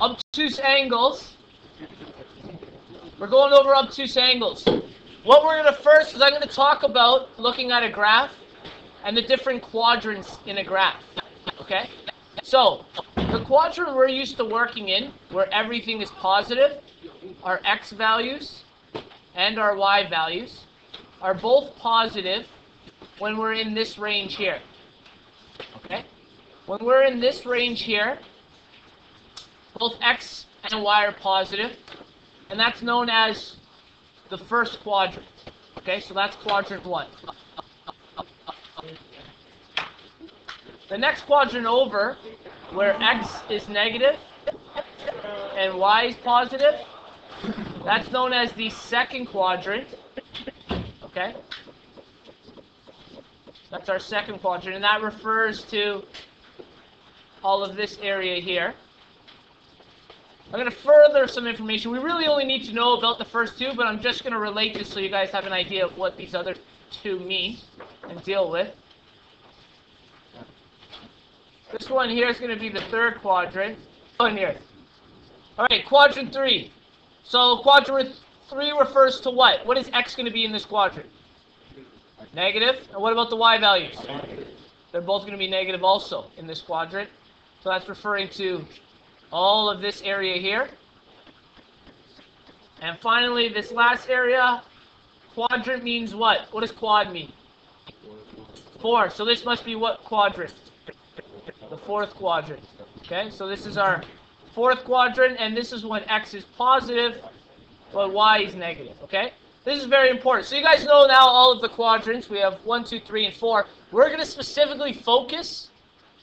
obtuse angles. We're going over obtuse angles. What we're going to first is I'm going to talk about looking at a graph and the different quadrants in a graph. Okay? So, the quadrant we're used to working in, where everything is positive, our x values and our y values are both positive when we're in this range here. Okay? When we're in this range here, both x and y are positive, and that's known as the first quadrant. Okay, so that's quadrant 1. The next quadrant over, where x is negative and y is positive, that's known as the second quadrant. Okay? That's our second quadrant, and that refers to all of this area here. I'm going to further some information. We really only need to know about the first two, but I'm just going to relate this so you guys have an idea of what these other two mean and deal with. This one here is going to be the third quadrant. One here. All right, quadrant 3. So quadrant 3 refers to what? What is x going to be in this quadrant? Negative. And what about the y values? They're both going to be negative also in this quadrant. So that's referring to all of this area here. And finally, this last area, quadrant means what? What does quad mean? 4. So this must be what quadrant? The fourth quadrant. Okay, so this is our fourth quadrant, and this is when x is positive, but y is negative. Okay, this is very important. So you guys know now all of the quadrants. We have 1, 2, 3, and 4. We're going to specifically focus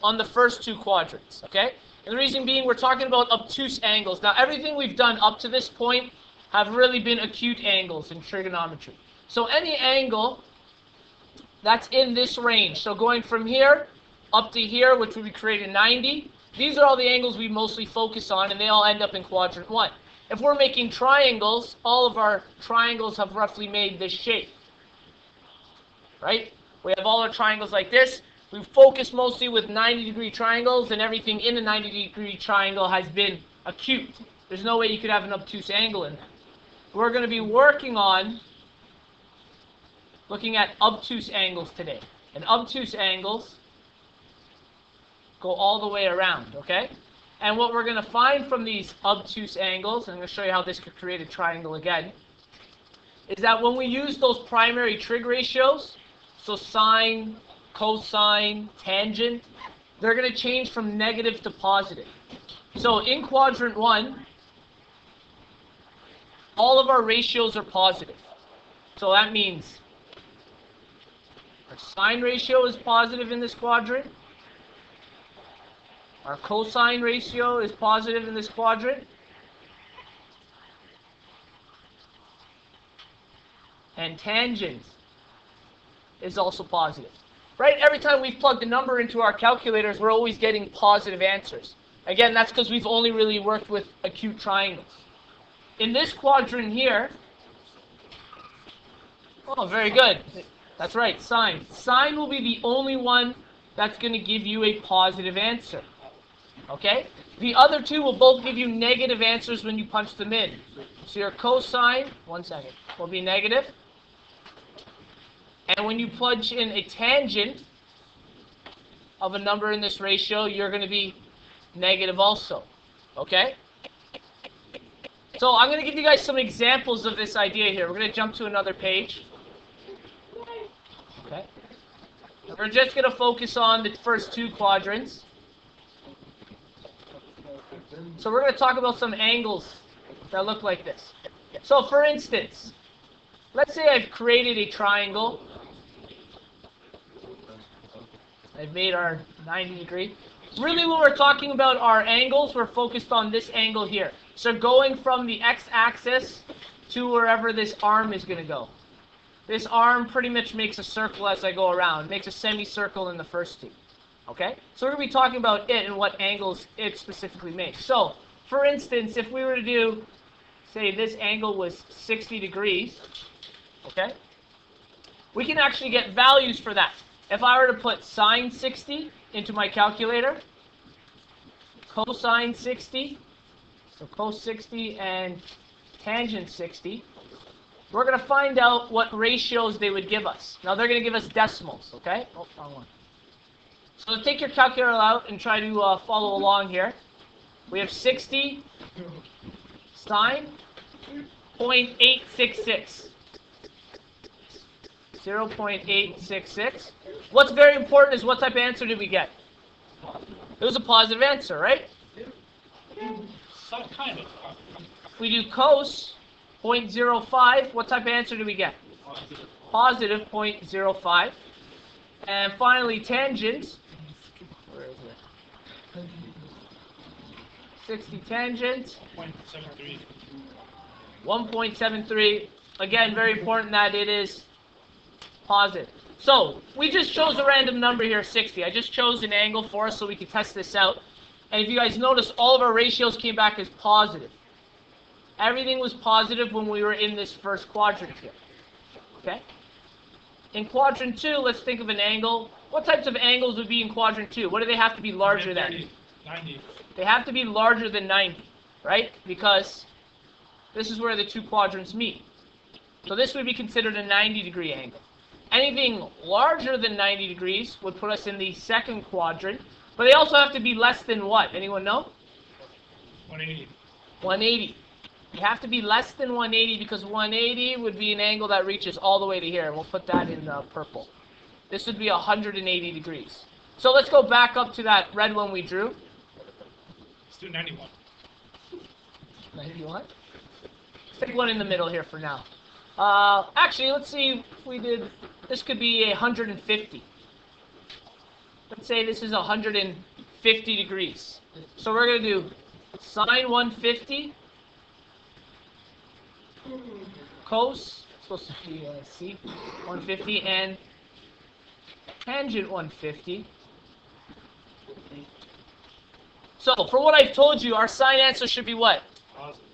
on the first two quadrants. Okay, and the reason being we're talking about obtuse angles. Now everything we've done up to this point have really been acute angles in trigonometry. So any angle that's in this range, so going from here up to here, which would be creating 90, these are all the angles we mostly focus on, and they all end up in quadrant 1. If we're making triangles, all of our triangles have roughly made this shape. Right? We have all our triangles like this. We focus mostly with 90-degree triangles, and everything in a 90-degree triangle has been acute. There's no way you could have an obtuse angle in that. We're going to be working on looking at obtuse angles today. And obtuse angles go all the way around, okay? And what we're going to find from these obtuse angles, and I'm going to show you how this could create a triangle again, is that when we use those primary trig ratios, so sine, cosine, tangent, they're going to change from negative to positive. So in quadrant 1, all of our ratios are positive. So that means our sine ratio is positive in this quadrant. Our cosine ratio is positive in this quadrant. And tangent is also positive. Right? Every time we've plugged a number into our calculators, we're always getting positive answers. Again, that's because we've only really worked with acute triangles. In this quadrant here, oh, very good. That's right, sine. Sine will be the only one that's going to give you a positive answer. Okay? The other two will both give you negative answers when you punch them in. So your cosine, will be negative. And when you punch in a tangent of a number in this ratio, you're going to be negative also. Okay? So I'm going to give you guys some examples of this idea here. We're going to jump to another page. Okay? We're just going to focus on the first two quadrants. So we're going to talk about some angles that look like this. So for instance, let's say I've created a triangle. I've made our 90 degree. Really when we're talking about our angles, we're focused on this angle here. So going from the x-axis to wherever this arm is going to go. This arm pretty much makes a circle as I go around. It makes a semicircle in the first two. Okay? So we're going to be talking about it and what angles it specifically makes. So, for instance, if we were to do, say this angle was 60 degrees, okay? We can actually get values for that. If I were to put sine 60 into my calculator, cosine 60, So cos 60 and tangent 60. We're going to find out what ratios they would give us. Now they're going to give us decimals, okay? Oh, wrong one. So take your calculator out and try to follow along here. We have 60 sine 0.866. 0.866. What's very important is what type of answer did we get? It was a positive answer, right? Some kind of. If we do cos 0.05, what type of answer do we get? Positive 0.05. And finally, tangent. Where is it? 60 tangent. 1.73. 1.73. Again, very important that it is positive. So, we just chose a random number here, 60. I just chose an angle for us so we could test this out. And if you guys notice, all of our ratios came back as positive. Everything was positive when we were in this first quadrant here. Okay? In quadrant 2, let's think of an angle. What types of angles would be in quadrant 2? What do they have to be larger than? 90. They have to be larger than 90, right? Because this is where the two quadrants meet. So this would be considered a 90-degree angle. Anything larger than 90 degrees would put us in the second quadrant. But they also have to be less than what? Anyone know? 180. 180. You have to be less than 180 because 180 would be an angle that reaches all the way to here. And we'll put that in purple. This would be 180 degrees. So let's go back up to that red one we drew. Let's do 91. 91? Let's take one in the middle here for now. Actually, let's see if we did, this could be 150. Let's say this is 150 degrees. So we're going to do sine 150, cos, supposed to be C, 150, and tangent 150. So, for what I've told you, our sine answer should be what? Positive.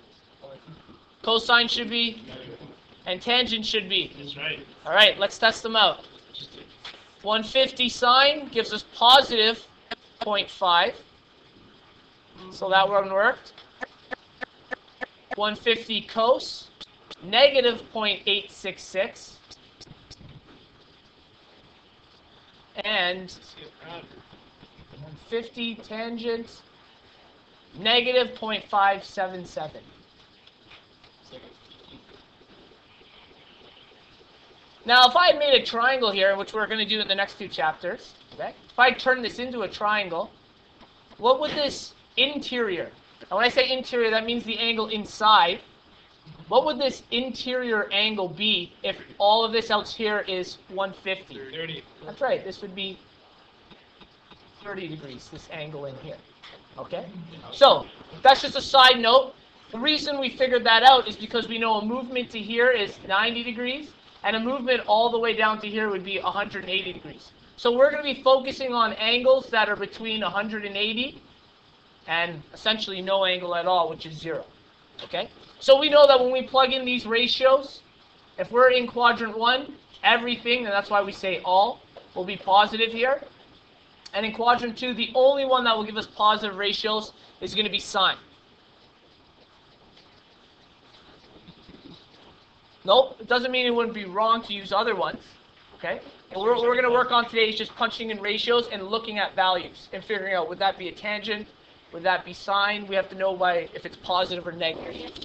Cosine should be, and tangent should be. That's right. All right, let's test them out. 150 sine gives us positive 0.5. So that one worked. 150 cos, negative 0.866. And 150 tangent, negative 0.577. Now, if I had made a triangle here, which we're going to do in the next two chapters, okay? If I turn this into a triangle, what would this interior, and when I say interior, that means the angle inside, what would this interior angle be if all of this out here is 150? 30. That's right, this would be 30 degrees, this angle in here, okay? So, that's just a side note. The reason we figured that out is because we know a movement to here is 90 degrees, and a movement all the way down to here would be 180 degrees. So we're going to be focusing on angles that are between 180 and essentially no angle at all, which is 0. Okay? So we know that when we plug in these ratios, if we're in quadrant 1, everything, and that's why we say all, will be positive here. And in quadrant 2, the only one that will give us positive ratios is going to be sine. Nope, it doesn't mean it wouldn't be wrong to use other ones, okay? And what we're going to work on today is just punching in ratios and looking at values and figuring out, would that be a tangent? Would that be sine? We have to know if it's positive or negative.